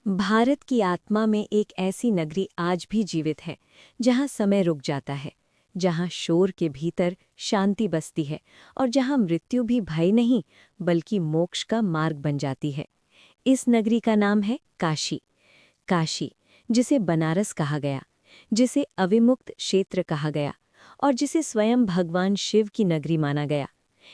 भारत की आत्मा में एक ऐसी नगरी आज भी जीवित है जहां समय रुक जाता है, जहां शोर के भीतर शांति बसती है और जहां मृत्यु भी भय नहीं बल्कि मोक्ष का मार्ग बन जाती है। इस नगरी का नाम है काशी। काशी, जिसे बनारस कहा गया, जिसे अविमुक्त क्षेत्र कहा गया और जिसे स्वयं भगवान शिव की नगरी माना गया।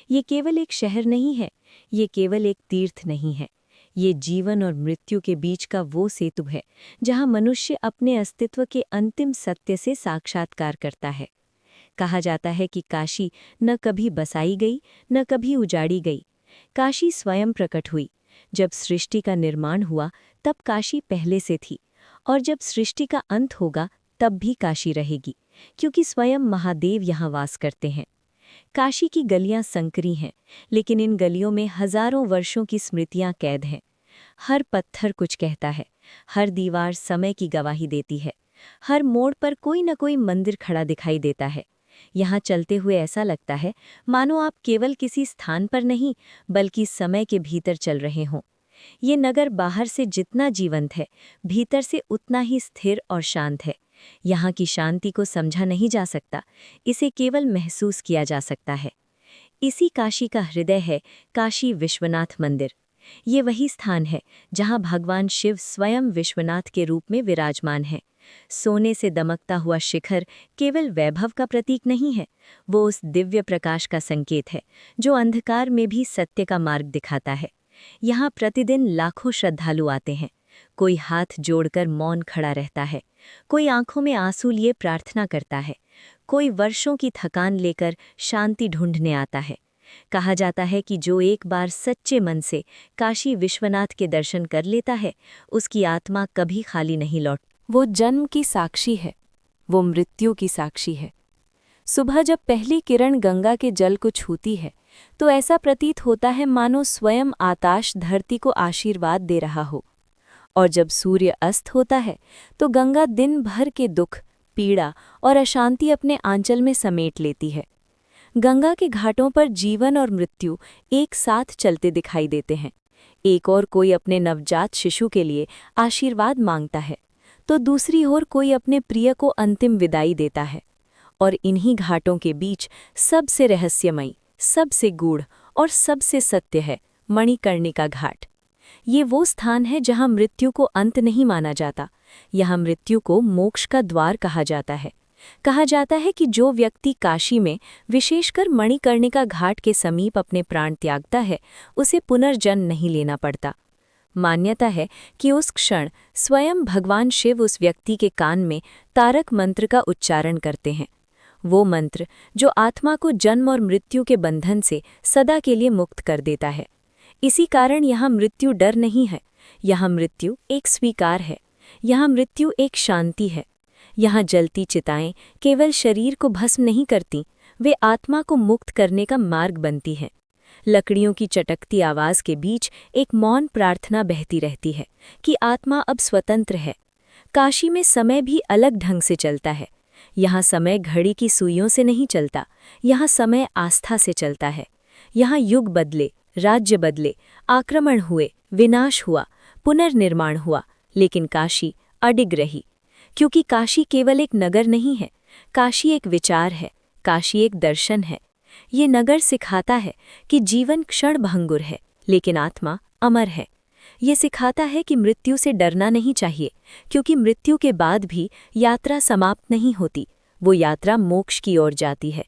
ये केवल एक शहर नहीं है, ये केवल एक तीर्थ नहीं है, ये जीवन और मृत्यु के बीच का वो सेतु है जहां मनुष्य अपने अस्तित्व के अंतिम सत्य से साक्षात्कार करता है। कहा जाता है कि काशी न कभी बसाई गई, न कभी उजाड़ी गई। काशी स्वयं प्रकट हुई। जब सृष्टि का निर्माण हुआ तब काशी पहले से थी, और जब सृष्टि का अंत होगा तब भी काशी रहेगी, क्योंकि स्वयं महादेव यहाँ वास करते हैं। काशी की गलियां संकरी हैं, लेकिन इन गलियों में हजारों वर्षों की स्मृतियां कैद हैं। हर पत्थर कुछ कहता है, हर दीवार समय की गवाही देती है, हर मोड़ पर कोई न कोई मंदिर खड़ा दिखाई देता है। यहाँ चलते हुए ऐसा लगता है मानो आप केवल किसी स्थान पर नहीं बल्कि समय के भीतर चल रहे हों। ये नगर बाहर से जितना जीवंत है, भीतर से उतना ही स्थिर और शांत है। यहाँ की शांति को समझा नहीं जा सकता, इसे केवल महसूस किया जा सकता है। इसी काशी का हृदय है काशी विश्वनाथ मंदिर। ये वही स्थान है जहाँ भगवान शिव स्वयं विश्वनाथ के रूप में विराजमान है। सोने से दमकता हुआ शिखर केवल वैभव का प्रतीक नहीं है, वो उस दिव्य प्रकाश का संकेत है जो अंधकार में भी सत्य का मार्ग दिखाता है। यहाँ प्रतिदिन लाखों श्रद्धालु आते हैं। कोई हाथ जोड़कर मौन खड़ा रहता है, कोई आंखों में आंसू लिए प्रार्थना करता है, कोई वर्षों की थकान लेकर शांति ढूंढने आता है। कहा जाता है कि जो एक बार सच्चे मन से काशी विश्वनाथ के दर्शन कर लेता है, उसकी आत्मा कभी खाली नहीं लौट। वो जन्म की साक्षी है, वो मृत्यु की साक्षी है। सुबह जब पहली किरण गंगा के जल को छूती है तो ऐसा प्रतीत होता है मानो स्वयं आकाश धरती को आशीर्वाद दे रहा हो। और जब सूर्य अस्त होता है तो गंगा दिन भर के दुख, पीड़ा और अशांति अपने आंचल में समेट लेती है। गंगा के घाटों पर जीवन और मृत्यु एक साथ चलते दिखाई देते हैं। एक ओर कोई अपने नवजात शिशु के लिए आशीर्वाद मांगता है, तो दूसरी ओर कोई अपने प्रिय को अंतिम विदाई देता है। और इन्हीं घाटों के बीच सबसे रहस्यमयी, सबसे गूढ़ और सबसे सत्य है मणिकर्णिका घाट। ये वो स्थान है जहाँ मृत्यु को अंत नहीं माना जाता, यहाँ मृत्यु को मोक्ष का द्वार कहा जाता है। कहा जाता है कि जो व्यक्ति काशी में, विशेषकर मणिकर्णिका घाट के समीप अपने प्राण त्यागता है, उसे पुनर्जन्म नहीं लेना पड़ता। मान्यता है कि उस क्षण स्वयं भगवान शिव उस व्यक्ति के कान में तारक मंत्र का उच्चारण करते हैं, वो मंत्र जो आत्मा को जन्म और मृत्यु के बंधन से सदा के लिए मुक्त कर देता है। इसी कारण यहाँ मृत्यु डर नहीं है, यहाँ मृत्यु एक स्वीकार है, यहाँ मृत्यु एक शांति है। यहाँ जलती चिताएं केवल शरीर को भस्म नहीं करती, वे आत्मा को मुक्त करने का मार्ग बनती हैं। लकड़ियों की चटकती आवाज के बीच एक मौन प्रार्थना बहती रहती है कि आत्मा अब स्वतंत्र है। काशी में समय भी अलग ढंग से चलता है। यहाँ समय घड़ी की सुइयों से नहीं चलता, यहाँ समय आस्था से चलता है। यहाँ युग बदले, राज्य बदले, आक्रमण हुए, विनाश हुआ, पुनर्निर्माण हुआ, लेकिन काशी अडिग रही। क्योंकि काशी केवल एक नगर नहीं है, काशी एक विचार है, काशी एक दर्शन है। ये नगर सिखाता है कि जीवन क्षण भंगुर है, लेकिन आत्मा अमर है। ये सिखाता है कि मृत्यु से डरना नहीं चाहिए, क्योंकि मृत्यु के बाद भी यात्रा समाप्त नहीं होती, वो यात्रा मोक्ष की ओर जाती है।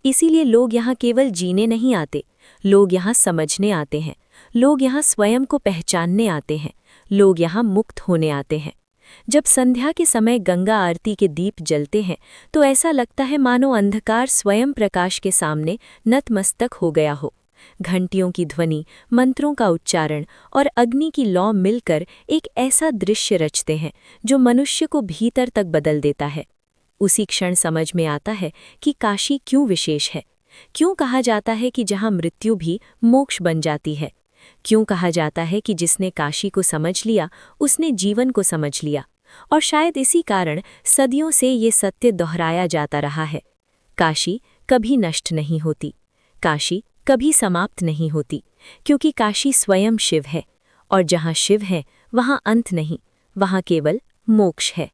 इसीलिए लोग यहाँ केवल जीने नहीं आते, लोग यहाँ समझने आते हैं, लोग यहाँ स्वयं को पहचानने आते हैं, लोग यहाँ मुक्त होने आते हैं। जब संध्या के समय गंगा आरती के दीप जलते हैं तो ऐसा लगता है मानो अंधकार स्वयं प्रकाश के सामने नतमस्तक हो गया हो। घंटियों की ध्वनि, मंत्रों का उच्चारण और अग्नि की लौ मिलकर एक ऐसा दृश्य रचते हैं जो मनुष्य को भीतर तक बदल देता है। उसी क्षण समझ में आता है कि काशी क्यों विशेष है, क्यों कहा जाता है कि जहाँ मृत्यु भी मोक्ष बन जाती है, क्यों कहा जाता है कि जिसने काशी को समझ लिया उसने जीवन को समझ लिया। और शायद इसी कारण सदियों से ये सत्य दोहराया जाता रहा है, काशी कभी नष्ट नहीं होती, काशी कभी समाप्त नहीं होती, क्योंकि काशी स्वयं शिव है, और जहाँ शिव है वहाँ अंत नहीं, वहाँ केवल मोक्ष है।